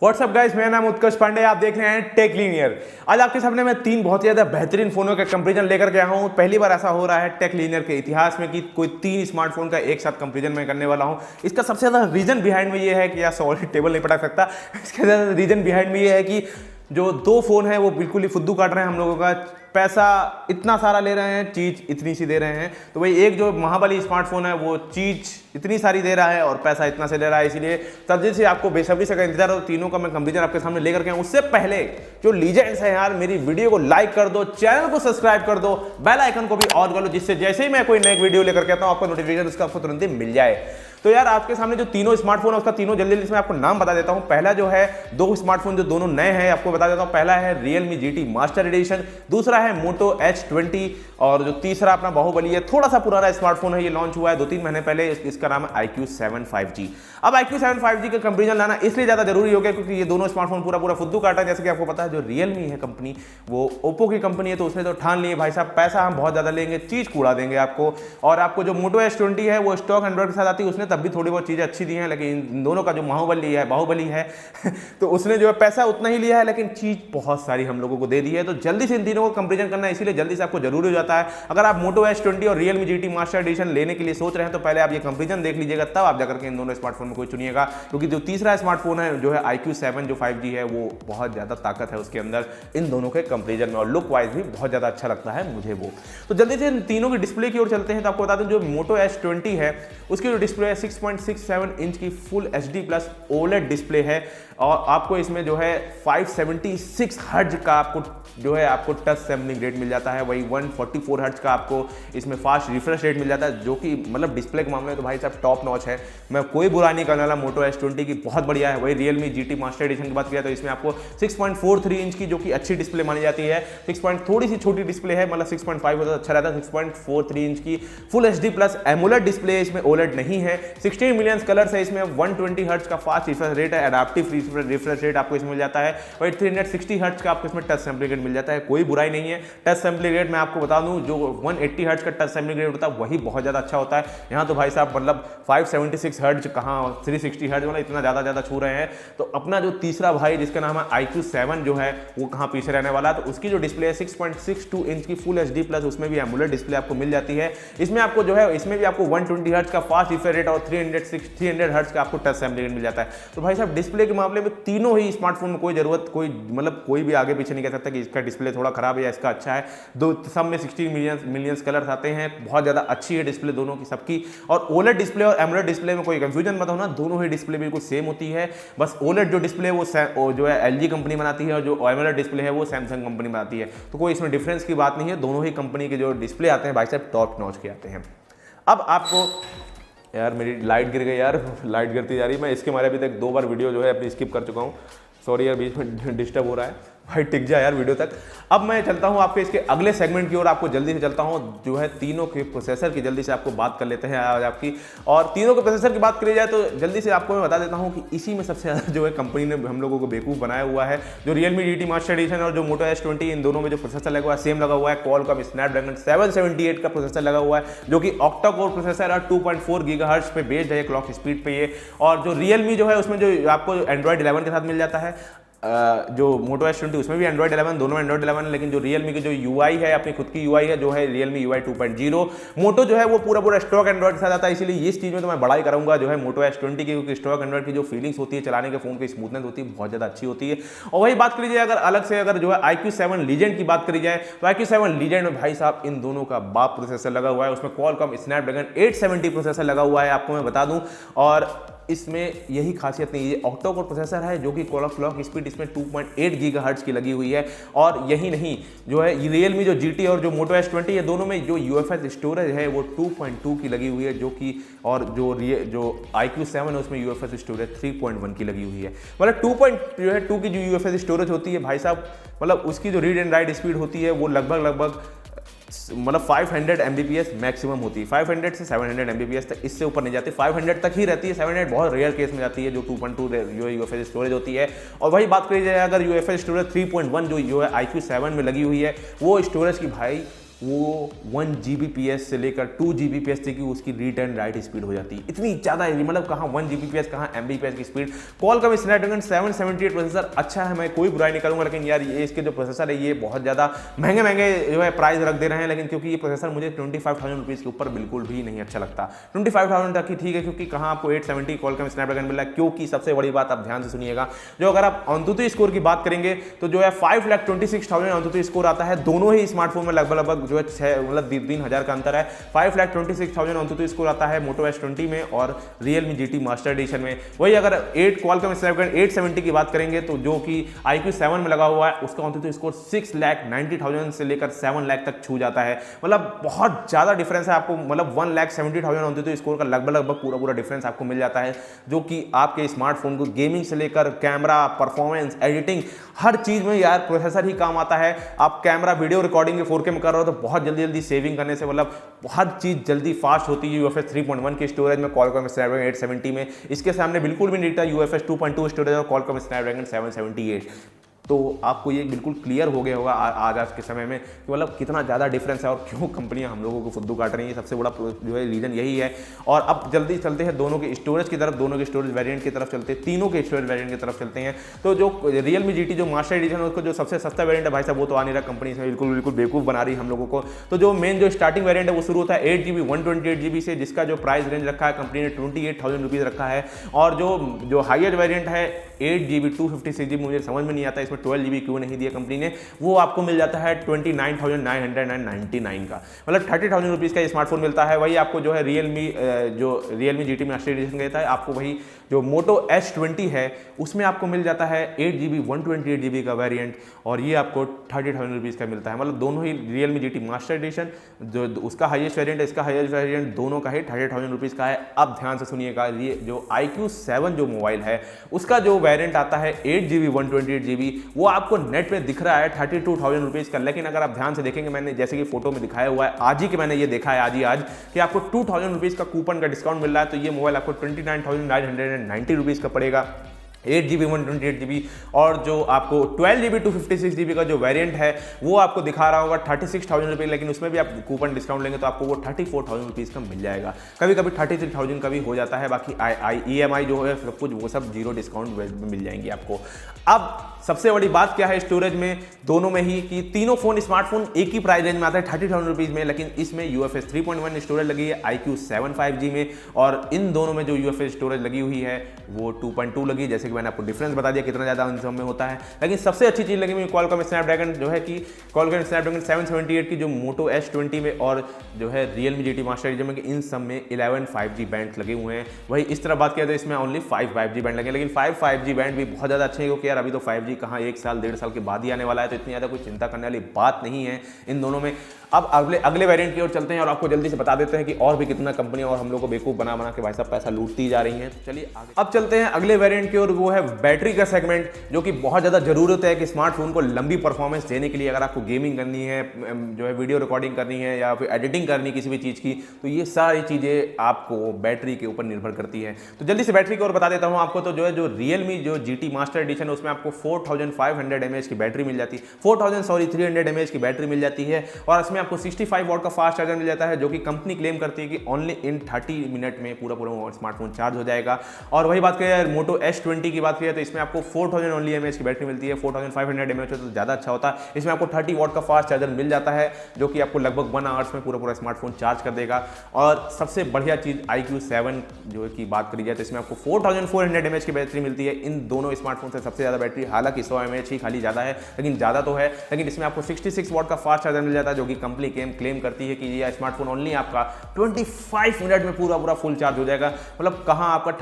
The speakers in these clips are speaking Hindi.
व्हाट्सअप गाइस, मेरा नाम उत्कर्ष पांडे, आप देख रहे हैं टेक लीनियर। आज आपके सामने मैं तीन बहुत ही ज्यादा बेहतरीन फोनों का कंपैरिजन लेकर के आया हूं। पहली बार ऐसा हो रहा है टेक लीनियर के इतिहास में कि कोई तीन स्मार्टफोन का एक साथ कंपैरिजन मैं करने वाला हूं। इसका सबसे ज्यादा रीजन बिहाइंड में ये है कि यार सॉरी टेबल नहीं पटा सकता। इसका ज्यादा रीजन बिहाइंड में ये है कि जो दो फोन है वो बिल्कुल ही फुद्दू काट रहे हैं हम लोगों का। पैसा इतना सारा ले रहे हैं, चीज इतनी सी दे रहे हैं। तो भाई एक जो महाबली स्मार्टफोन है वो चीज इतनी सारी दे रहा है और पैसा इतना से ले रहा है, इसीलिए तर्जीह से आपको बेसब्री से इंतजार हो। तीनों का मैं कंपैरिजन आपके सामने लेकर के आऊं। उससे पहले जो लीजेंड्स हैं यार, मेरी वीडियो को लाइक कर दो, चैनल को सब्सक्राइब कर दो, बेल आइकन को भी ऑन कर लो, जिससे जैसे ही मैं कोई नई वीडियो लेकर के आता हूं आपको नोटिफिकेशन उसका आपको तुरंत ही मिल जाए। तो यार आपके सामने जो तीनों स्मार्टफोन है उसका तीनों जल्दी जल्दी से मैं आपको नाम बता देता हूं। पहला जो है, दो स्मार्टफोन जो दोनों नए हैं आपको बता देता हूं। पहला है Realme GT मास्टर एडिशन, दूसरा है Moto H20 और जो तीसरा अपना बाहुबली है। थोड़ा सा पुराना स्मार्टफोन है, ये लॉन्च हुआ है 2-3 महीने पहले। इसका नाम है iQ7 5G। अब iQ7 5G का कंपैरिजन लाना इसलिए ज्यादा जरूरी हो गया क्योंकि ये दोनों स्मार्टफोन पूरा फुद्दू काटा है। जैसे कि आपको पता है जो Realme है कंपनी वो ओप्पो की कंपनी है, तो उसने तो ठान लिए भाई साहब पैसा हम बहुत ज्यादा लेंगे, चीज कूड़ा देंगे आपको। और आपको जो Moto H20 है वो स्टॉक एंड्रॉइड के साथ आती है, उसने तब भी थोड़ी बहुत चीजें अच्छी दी हैं, लेकिन इन दोनों का जो बाहुबली है तो उसने जो है पैसा उतना ही लिया है लेकिन चीज बहुत सारी हम लोगों को दे दी है। तो जल्दी से इन तीनों को कंपैरिजन करना इसीलिए जल्दी से आपको जरूरी हो जाता है। अगर आप Moto H20 और Realme GT मास्टर एडिशन लेने के लिए सोच रहे हैं तो पहले आप ये कंपैरिजन देख लीजिएगा, तब आप जाकर के इन दोनों स्मार्टफोन में कोई चुनिएगा। क्योंकि जो तीसरा स्मार्टफोन है जो है iQ7 जो 5G है वो बहुत ज्यादा ताकत है उसके अंदर इन दोनों के कंपैरिजन में, और लुक वाइज भी बहुत ज्यादा अच्छा लगता है मुझे वो। तो जल्दी से इन तीनों की डिस्प्ले की ओर चलते हैं। तो आपको बता दें जो Moto H20 है उसकी जो डिस्प्ले है 6.67 इंच की full HD plus OLED display है, और आपको इसमें जो है 576 हर्ट्ज का आपको टच सैम्पलिंग रेट मिल जाता है। वही 144 हर्ट्ज का आपको इसमें फास्ट रिफ्रेश रेट मिल जाता है, जो कि मतलब डिस्प्ले के मामले में तो भाई साहब टॉप नॉच है। मैं कोई बुरा नहीं करने वाला Moto H20 की, बहुत बढ़िया है। वही Realme GT मास्टर एडिशन की बात किया तो इसमें आपको 6.43 इंच की जो कि अच्छी डिस्प्ले मानी जाती है, 6 थोड़ी सी छोटी डिस्प्ले है, मतलब 6.5 होता तो अच्छा रहता है। 6.43 इंच की full HD plus AMOLED display, इसमें OLED नहीं है। 16 मिलियन कलर्स है इसमें, 120 हर्ट्ज का फास्ट रिफ्रेश रेट है, एडाप्टिव रिफ्रेश रेट आपको इसमें मिल जाता है। वही 360 हर्ट्ज का आपको इसमें टच सैंपलिंग रेट मिल जाता है। कोई बुराई नहीं है। टच सैंपलिंग रेट मैं आपको बता दूं जो 180 हर्ट्ज का टच सैंपलिंग रेट होता है वही बहुत ज्यादा अच्छा होता है। यहाँ तो भाई साहब मतलब 576 हर्ट्ज कहाँ 360 हर्ट्ज, मतलब इतना ज्यादा छू रहे हैं। तो अपना जो तीसरा भाई जिसका नाम है iQ7 जो है वो कहाँ पीछे रहने वाला है। तो उसकी जो डिस्प्ले है 6.62 इंच की फुल HD प्लस, उसमें भी एमोलेड डिस्प्ले आपको मिल जाती है। इसमें आपको जो है इसमें भी आपको 120 हर्ट्ज का फास्ट रिफ्रेश रेट और 300 हर्ट्ज का आपको टच सैंपलिंग रेट मिल जाता है। तो भाई साहब डिस्प्ले के मामले में तीनों ही स्मार्टफोन में कोई भी आगे पीछे नहीं कह सकता कि इसका डिस्प्ले थोड़ा खराब है या इसका अच्छा है। दो सब में 16 मिलियन कलर्स आते हैं, बहुत ज्यादा अच्छी है डिस्प्ले दोनों की सबकी। और OLED डिस्प्ले और एमोलेड डिस्प्ले में कोई कंफ्यूजन मत होना, दोनों ही डिस्प्ले बिल्कुल सेम होती है। बस OLED जो डिस्प्ले है वो जो है LG कंपनी बनाती है और जो एमोलेड डिस्प्ले है वो सैमसंग कंपनी बनाती है। तो कोई इसमें डिफरेंस की बात नहीं है, दोनों ही कंपनी के जो डिस्प्ले आते हैं भाई साहब टॉप नॉच के आते हैं। अब आपको यार मेरी लाइट गिर गई यार, लाइट गिरती जा रही है। मैं इसके मारे अभी तक 2 बार वीडियो जो है अपनी स्किप कर चुका हूँ, सॉरी यार बीच में डिस्टर्ब हो रहा है भाई, टिक जा यार वीडियो तक। अब मैं चलता हूं आपके इसके अगले सेगमेंट की ओर, आपको जल्दी से चलता हूं जो है तीनों के प्रोसेसर की जल्दी से आपको बात कर लेते हैं आज आपकी। और तीनों के प्रोसेसर की बात करी जाए तो जल्दी से आपको मैं बता देता हूं कि इसी में सबसे ज़्यादा जो है कंपनी ने हम लोगों को बेवकूफ़ बनाया हुआ है। जो Realme GT मास्टर एडिशन और जो Moto H20 इन दोनों में जो प्रोसेसर लगा हुआ है सेम लगा हुआ है। Qualcomm Snapdragon 778 का प्रोसेसर लगा हुआ है जो कि ऑक्टा कोर प्रोसेसर और 2.4 गीगाहर्ट्ज पे बेस्ड है क्लॉक स्पीड पे ये। और जो Realme जो है उसमें जो आपको Android 11 के साथ मिल जाता है। जो Moto H20 उसमें भी Android 11, दोनों Android 11 है, लेकिन जो Realme की जो UI है अपनी खुद की UI है जो है Realme UI 2.0। Moto जो है वो पूरा स्टॉक Android के साथ आता है, इसीलिए इस चीज़ में तो मैं बड़ाई करूंगा जो है Moto H20 की, क्योंकि स्टॉक Android की जो फीलिंग्स होती है चलाने के फोन की स्मूथनेस होती है बहुत ज़्यादा अच्छी होती है। और वही बात करी जाए अगर अलग से अगर जो है iQ7 Legend की बात करी जाए तो iQ7 Legend में भाई साहब इन दोनों का बाप प्रोसेसर लगा हुआ है। उसमें Qualcomm Snapdragon 870 प्रोसेसर लगा हुआ है आपको मैं बता दूं। और इसमें यही खासियत नहीं, ये ऑक्टा कोर प्रोसेसर है जो कि क्लॉक स्पीड इसमें 2.8 गीगाहर्ट्ज की लगी हुई है। और यही नहीं जो है Realme जो GT और जो Moto H20 ये दोनों में जो UFS स्टोरेज है वो 2.2 की लगी हुई है, जो कि और जो iQ7 है उसमें UFS स्टोरेज 3.1 की लगी हुई है। मतलब 2.2 की जो UFS स्टोरेज होती है भाई साहब, मतलब उसकी जो रीड एंड राइट स्पीड होती है वो लगभग मतलब 500 Mbps मैक्सिमम होती है। 500 से 700 Mbps तक, इससे ऊपर नहीं जाती, 500 तक ही रहती है। 700 बहुत रेयर केस में जाती है जो 2.2 जो UFS स्टोरेज होती है। और वही बात करी जाए अगर UFS स्टोरेज 3.1 जो है iQ7 में लगी हुई है वो स्टोरेज की भाई वो 1 Gbps से लेकर 2 Gbps तक की उसकी रीड एंड राइट स्पीड हो जाती है। इतनी ज़्यादा है, मतलब कहाँ 1 Gbps कहाँ Mbps की स्पीड। Qualcomm स्नैपड्रैगन 778 प्रोसेसर अच्छा है, मैं कोई बुराई नहीं करूँगा, लेकिन यार ये इसके जो प्रोसेसर है ये बहुत ज़्यादा महंगे जो है प्राइस रख दे रहे हैं। लेकिन क्योंकि ये प्रोसेसर मुझे 25,000 रुपीज़ के ऊपर बिल्कुल भी नहीं अच्छा लगता। 25,000 तक ही ठीक है, क्योंकि कहाँ आपको 870 Qualcomm स्नैपड्रैगन मिल रहा है। क्योंकि सबसे बड़ी बात आप ध्यान से सुनिएगा, जो अगर आप AnTuTu स्कोर की बात करेंगे तो जो है 5,26,000 AnTuTu स्कोर आता है। दोनों ही स्मार्टफोन में लगभग जो है मतलब 3,000 का अंतर है। 5,26,000 AnTuTu स्कोर आता है Moto S20 में और Realme GT मास्टर एडिशन में। वही अगर 8 Qualcomm स्नैपड्रैगन 870 की बात करेंगे तो जो कि IQ7 में लगा हुआ है उसका AnTuTu स्कोर 6,90,000 से लेकर 7 लाख तक छू जाता है। मतलब बहुत ज़्यादा डिफरेंस है आपको, मतलब 1,70,000 AnTuTu स्कोर का लगभग पूरा डिफरेंस आपको मिल जाता है, जो कि आपके स्मार्टफोन को गेमिंग से लेकर कैमरा, परफॉर्मेंस, एडिटिंग, हर चीज़ में यार प्रोसेसर ही काम आता है। आप कैमरा वीडियो रिकॉर्डिंग 4K में कर रहे हो तो बहुत जल्दी सेविंग करने से मतलब हर चीज़ जल्दी फास्ट होती है। UFS 3.1 की स्टोरेज में Qualcomm स्नैपड्रैगन 870 में, इसके सामने बिल्कुल भी नहीं था UFS 2.2 स्टोरेज और Qualcomm स्नैपड्रैगन 778। तो आपको ये बिल्कुल क्लियर हो गया होगा आज के समय में कि मतलब कितना ज़्यादा डिफरेंस है और क्यों कंपनियां हम लोगों को फुद्दू काट रही हैं। सबसे बड़ा जो है रीज़न यही है। और अब जल्दी चलते हैं दोनों के स्टोरेज की तरफ, दोनों के स्टोरेज वेरिएंट की तरफ चलते हैं, तीनों के स्टोरेज वेरिएंट की तरफ चलते हैं। तो जो Realme GT जो मास्टर एडिशन है उसका जो सबसे सस्ता वेरिएंट है भाई साहब वो तो आ नहीं रहा, कंपनी इसमें बिल्कुल बेवकूफ़ बना रही है हम लोगों को। तो जो मेन जो स्टार्टिंग वेरिएंट है वो शुरू होता है 8GB 128GB से, जिसका जो प्राइस रेंज रखा है कंपनी ने 28,000 रुपीज़ रखा है। और जो हाईएस्ट वेरिएंट है 8GB 256GB, मुझे समझ में नहीं आता इसमें 12GB क्यों नहीं दिया कंपनी ने, वो आपको मिल जाता है 29,999 का, मतलब 30,000 रुपीज़ का स्मार्टफोन मिलता है। वही आपको जो है Realme GT मास्टर एडिशन कहता है, आपको वही जो Moto S20 है उसमें आपको मिल जाता है 8GB 128GB का वेरिएंट, और ये आपको 30,000 रुपीज़ का मिलता है। मतलब दोनों ही Realme GT मास्टर एडिशन जो उसका हाईएस्ट वेरिएंट है, इसका हाईएस्ट वेरिएंट दोनों का ही 30,000 रुपीज़ का है। अब ध्यान से सुनिएगा, ये जो IQ7 जो मोबाइल है उसका जो वेरिएंट आता है 8GB 128GB, वो आपको नेट में दिख रहा है 32,000 रुपीज़ का। लेकिन अगर आप ध्यान से देखेंगे, मैंने जैसे कि फोटो में दिखाया हुआ है, आज ही के मैंने ये देखा है आज कि आपको 2,000 रुपीज़ का कूपन का डिस्काउंट मिल रहा है। तो ये मोबाइल आपको 29,990 रुपीज़ का पड़ेगा, 8GB 128GB। और जो आपको 12GB 256GB का जो वेरिएंट है वो आपको दिखा रहा होगा 36,000 रुपये, लेकिन उसमें भी आप कूपन डिस्काउंट लेंगे तो आपको वो 34,000 रुपीज़ का मिल जाएगा। कभी 33,000 का भी हो जाता है। बाकी EMI जो है सब कुछ वो सब जीरो डिस्काउंट में मिल जाएंगी आपको। अब सबसे बड़ी बात क्या है स्टोरेज में दोनों में ही, कि तीनों स्मार्टफोन एक ही प्राइस रेंज में आता है 30,000 रुपीज़ में, लेकिन इसमें UFS 3.1 स्टोरेज लगी है IQ7 5G में, और इन दोनों में जो UFS स्टोरेज लगी हुई है वो 2.2 लगी। जैसे कि मैंने आपको डिफरेंस बता दिया कितना ज़्यादा इन सब में होता है। लेकिन सबसे अच्छी चीज़ लगी मुझे Qualcomm स्नैपड्रैगन जो है कि Qualcomm स्नैपड्रैगन 778 की जो Moto S20 में और जो है Realme GT मास्टर एडिशन में, इन सब में 11 5G बैंड लगे हुए हैं। वही इस तरह बात किया जाए इसमें ओनली 5 5G बैंड लगे, लेकिन 5 5G बैंड भी बहुत ज़्यादा अच्छे हैं, क्योंकि यार अभी तो 5G कहाँ 1 साल 1.5 साल के बाद ही आने वाला है, तो इतनी ज़्यादा कोई चिंता करने वाली बात नहीं है इन दोनों में। अब अगले वेरिएंट की ओर चलते हैं और आपको जल्दी से बता देते हैं कि और भी कितना कंपनियां और हम लोग को बेवकूफ़ बना के भाई साहब पैसा लूटती जा रही हैं। चलिए आगे अब चलते हैं अगले वेरिएंट की ओर, वो है बैटरी का सेगमेंट, जो कि बहुत ज़्यादा ज़रूरत है कि स्मार्टफोन को लंबी परफॉर्मेंस देने के लिए। अगर आपको गेमिंग करनी है, जो है वीडियो रिकॉर्डिंग करनी है या फिर एडिटिंग करनी किसी भी चीज़ की, तो ये सारी चीज़ें आपको बैटरी के ऊपर निर्भर करती है। तो जल्दी से बैटरी की ओर बता देता हूँ आपको। तो जो Realme जो GT मास्टर एडिशन है उसमें आपको 4500 mAh की बैटरी मिल जाती है, 300 mAh की बैटरी मिल जाती है, और इसमें आपको 65 वाट का फास्ट चार्जर मिल जाता है, जो कि कंपनी क्लेम करती है कि ओनली इन 30 मिनट में पूरा स्मार्टफोन चार्ज हो जाएगा। और वही बात करें Moto S20 की बात करें तो इसमें आपको 4000 ओनली mAh की बैटरी मिलती है, 4500 mAh तो ज़्यादा अच्छा होता है। इसमें आपको 30 वाट का फास्ट चार्जर मिल जाता है, जो कि आपको लगभग 1 आवर्स में पूरा स्मार्टफोन चार्ज कर देगा। और सबसे बढ़िया चीज़ IQ7 जो की बात करी जाए तो इसमें आपको 4400 mAh की बैटरी मिलती है। इन दोनों स्मार्टफोन से सबसे ज़्यादा बैटरी, हालांकि 100 mAh ही खाली ज़्यादा है, लेकिन ज़्यादा तो है। लेकिन इसमें आपको 66 वाट का फास्ट चार्जर मिल जाता है, जो कि कंपनी क्लेम करती है कि ये स्मार्टफोन ओनली आपका 25 मिनट में पूरा फुल चार्ज हो जाएगा। मतलब कहाँ आपका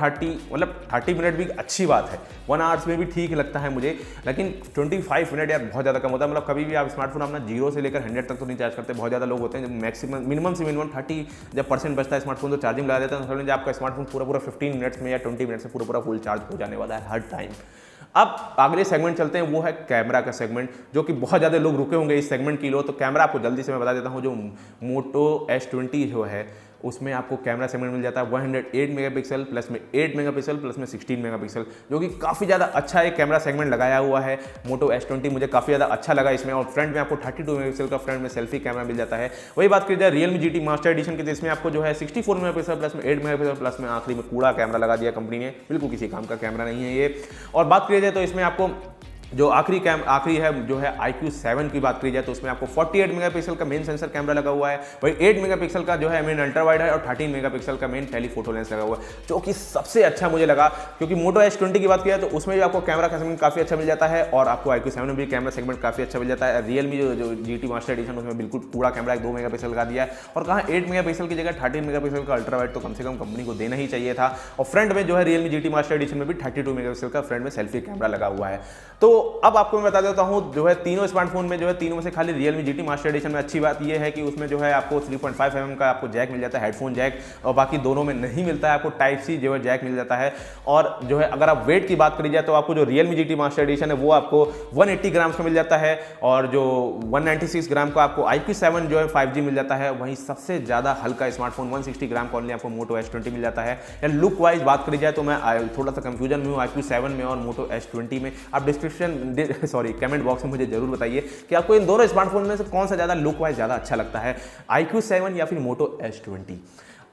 30 मिनट भी अच्छी बात है, 1 आवर्स में भी ठीक लगता है मुझे, लेकिन 25 मिनट यार बहुत ज़्यादा कम होता है। मतलब कभी भी आप स्मार्टफोन अपना 0 से लेकर 100 तक तो नहीं चार्ज करते। बहुत ज़्यादा लोग होते हैं जब मिनिमम से मिनिमम 30 जब % बचता है स्मार्टफोन तो चार्जिंग लगा देता है, तो समझ लीजिए आपका स्मार्टफोन पूरा 15 मिनट्स में या 20 मिनट्स में पूरा फुल चार्ज हो जाने वाला है हर टाइम। अब अगले सेगमेंट चलते हैं, वो है कैमरा का सेगमेंट, जो कि बहुत ज़्यादा लोग रुके होंगे इस सेगमेंट की लो। तो कैमरा आपको जल्दी से मैं बता देता हूँ, जो Moto S20 जो है उसमें आपको कैमरा सेगमेंट मिल जाता है 108 मेगापिक्सल प्लस में 8 मेगापिक्सल प्लस में 16 मेगापिक्सल, जो कि काफ़ी ज़्यादा अच्छा एक कैमरा सेगमेंट लगाया हुआ है Moto S20। मुझे काफ़ी ज़्यादा अच्छा लगा इसमें। और फ्रंट में आपको 32 मेगापिक्सल का फ्रंट में सेल्फी कैमरा मिल जाता है। वही बात की जाए Realme GT मास्टर एडिशन की, तो इसमें आपको जो है 64 मेगापिक्सल प्लस में 8 मेगापिक्सल प्लस में आखिरी में कूड़ा कैमरा लगा दिया कंपनी ने, बिल्कुल किसी काम का कैमरा नहीं है ये। और बात की जाए तो इसमें आपको जो आखिरी है जो है IQ7 की बात करी जाए तो उसमें आपको 48 मेगापिक्सल का मेन सेंसर कैमरा लगा हुआ है, वही 8 मेगापिक्सल का जो है मेन अल्ट्रा वाइड है और 13 मेगापिक्सल का मेन टेलीफोटो लेंस लगा हुआ है, जो कि सबसे अच्छा मुझे लगा। क्योंकि Moto S20 की बात किया तो उसमें भी आपको कैमरा का सेगमेंट काफ़ी अच्छा मिल जाता है और आपको IQ7 में भी कैमरा सेगमेंट काफ़ी अच्छा मिल जाता है। Realme जो GT मास्टर एडिशन उसमें बिल्कुल पूरा कैमरा 2 मेगापिक्सल का दिया है, और कहाँ 8 मेगापिक्सल की जगह 13 मेगापिक्सल का अल्ट्रा वाइड तो कम से कम कंपनी को देना ही चाहिए था। और फ्रंट में जो है Realme GT मास्टर एडिशन में भी 32 मेगापिक्सल का फ्रंट में सेल्फी कैमरा लगा हुआ है। तो अब आपको मैं बता देता हूं जो है तीनों स्मार्टफोन में जो है तीनों में से खाली Realme GT मास्टर एडिशन में अच्छी बात यह है कि उसमें जो है आपको 3.5 mm का आपको जैक मिल जाता है, हेडफोन जैक, और बाकी दोनों में नहीं मिलता है। आपको टाइप सी जो है जैक मिल जाता है। और जो है अगर आप वेट की बात करी जाए तो आपको जो Realme GT मास्टर एडिशन है वो आपको 180 ग्राम का मिल जाता है, और जो 196 ग्राम का आपको IQ7 जो है 5G मिल जाता है। वहीं सबसे ज़्यादा हल्का स्मार्टफोन 160 ग्राम का आपको Moto S20 मिल जाता है। या लुक वाइज बात करी जाए तो मैं थोड़ा सा कंफ्यूजन में हूँ IQ7 में और Moto S20 में। आप डिस्क्रिप्शन कमेंट बॉक्स में मुझे जरूर बताइए कि आपको इन दोनों स्मार्टफोन में से कौन सा ज़्यादा लुक वाइज ज़्यादा अच्छा लगता है, IQ7 या फिर Moto S20।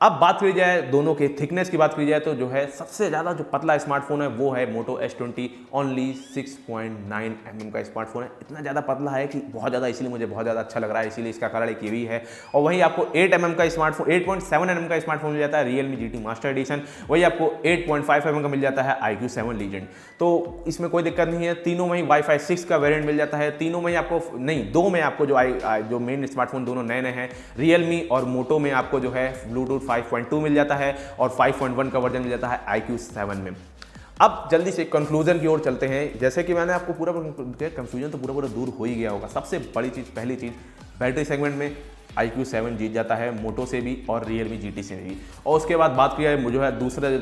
अब बात करी जाए दोनों के थिकनेस की बात करी जाए तो जो है सबसे ज़्यादा जो पतला स्मार्टफोन है वो है Moto S20, ओनली 6.9 mm का स्मार्टफोन है। इतना ज़्यादा पतला है कि बहुत ज़्यादा, इसीलिए मुझे बहुत ज़्यादा अच्छा लग रहा है, इसीलिए इसका कलर एक ये भी है। और वहीं आपको 8 mm का स्मार्टफोन 8.7 mm का स्मार्टफोन मिल जाता है Realme GT मास्टर एडिशन, वही आपको 8.5 mm का मिल जाता है IQ7 लीजेंड। तो इसमें कोई दिक्कत नहीं है। तीनों में ही Wi-Fi 6 का वेरिएंट मिल जाता है। तीनों में ही आपको नहीं, दो में आपको जो मेन स्मार्टफोन दोनों नए नए हैं Realme और Moto में आपको जो है Bluetooth 5.2 मिल जाता है और 5.1 का वर्जन मिल जाता है IQ7 में। अब जल्दी से कंक्लूजन की ओर चलते हैं। जैसे कि मैंने आपको पूरा कंफ्यूजन तो पूरा दूर हो ही गया होगा। सबसे बड़ी चीज़, पहली चीज़, बैटरी सेगमेंट में IQ7 जीत जाता है Moto से भी और Realme GT से भी। और उसके बाद बात किया है जो है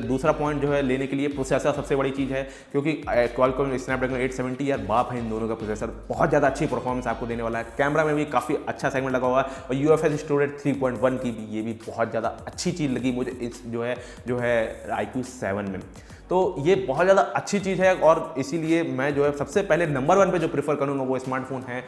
दूसरा पॉइंट जो है लेने के लिए प्रोसेसर सबसे बड़ी चीज़ है, क्योंकि Qualcomm स्नैपड्रैगन 870 यार बाप है इन दोनों का प्रोसेसर, बहुत ज़्यादा अच्छी परफॉर्मेंस आपको देने वाला है। कैमरा में भी काफ़ी अच्छा सेगमेंट लगा हुआ है और UFS स्टोरेज 3.1 की भी, ये भी बहुत ज़्यादा अच्छी चीज़ लगी मुझे इस जो है IQ7 में। तो ये बहुत ज़्यादा अच्छी चीज़ है और इसीलिए मैं जो है सबसे पहले नंबर 1 पे जो प्रेफर करूँगा वो स्मार्टफोन है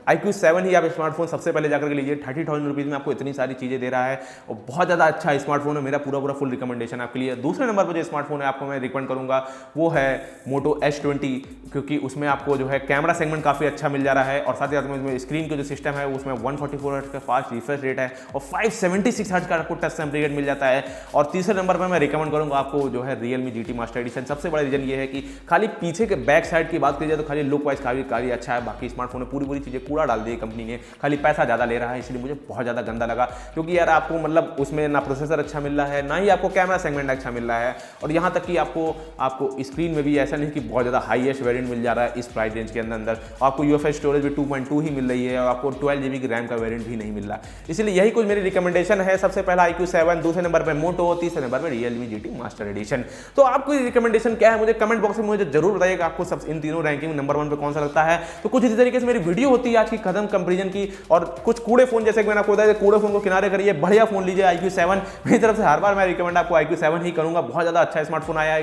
IQ7 ही आप स्मार्टफोन सबसे पहले जाकर के लीजिए। 30,000 रुपीज़ में आपको इतनी सारी चीज़ें दे रहा है और बहुत ज़्यादा अच्छा स्मार्टफोन है। मेरा पूरा फुल रिकमेंडेशन आपके लिए। दूसरे नंबर पर जो स्मार्टफोन है आपको मैं रिकमेंड करूँगा वो है Moto S20, क्योंकि उसमें आपको जो है कैमरा सेगमेंट काफ़ी अच्छा मिल जा रहा है और साथ ही साथ में स्क्रीन का जो सिस्टम है उसमें 144 हर्ट्ज का फास्ट रिफ्रेश रेट है और 576 हर्ट्ज का आपको टच सैंपल रेट मिल जाता है। और तीसरे नंबर पर मैं रिकमेंड करूँगा आपको जो है Realme GT मास्टर एडिशन। सबसे बड़ा रीजन ये है कि खाली पीछे के बैक साइड की बात की जाए तो खाली लुक वाइज काफ़ी अच्छा है। बाकी स्मार्टफोन में पूरी चीज़ें कूड़ा डाल दी कंपनी ने, खाली पैसा ज़्यादा ले रहा है, इसलिए मुझे बहुत ज़्यादा गंदा लगा। क्योंकि यार आपको मतलब उसमें ना प्रोसेसर अच्छा मिल रहा है, ना ही आपको कैमरा सेगमेंट अच्छा मिल रहा है, और यहाँ तक कि आपको स्क्रीन में भी ऐसा नहीं कि बहुत ज़्यादा हाईएस्ट वेरिएंट मिल जा रहा है इस प्राइस रेंज के अंदर। आपको UFS स्टोरेज भी 2.2 ही मिल रही है और आपको 12 GB की रैम का वेरिएंट भी नहीं मिल रहा। इसलिए यही कुछ मेरी रिकमेंडेशन है। सबसे पहला IQ7, दूसरे नंबर पर Moto, तीसरे नंबर पर Realme GT मास्टर एडिशन। तो आपको रिकमेंडेशन क्या है मुझे कमेंट बॉक्स में मुझे जरूर बताइएगा। आपको सब इन तीनों रैंकिंग नंबर 1 पे कौन सा लगता है। तो कुछ इसी तरीके से मेरी वीडियो होती है आज की खत्म कंपैरिजन की, और कुछ कूड़े फोन जैसे कि मैंने आपको बताया कूड़े फोन को किनारे करिए, बढ़िया फोन लीजिए IQ7। मेरी तरफ से हर बार मैं रिकमेंड आपको IQ7 ही करूंगा। बहुत ज्यादा अच्छा स्मार्टफोन आया है,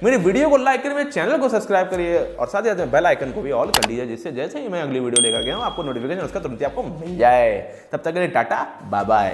मेरी वीडियो को लाइक करिए, मेरे चैनल को सब्सक्राइब करिए और साथ ही साथ बेल आइकन को भी ऑल कर लीजिए, जिससे जैसे ही मैं अगली वीडियो लेकर गया हूं आपको नोटिफिकेशन उसका तुरंत आपको मिल जाए। तब तक के लिए टाटा बाय बाय।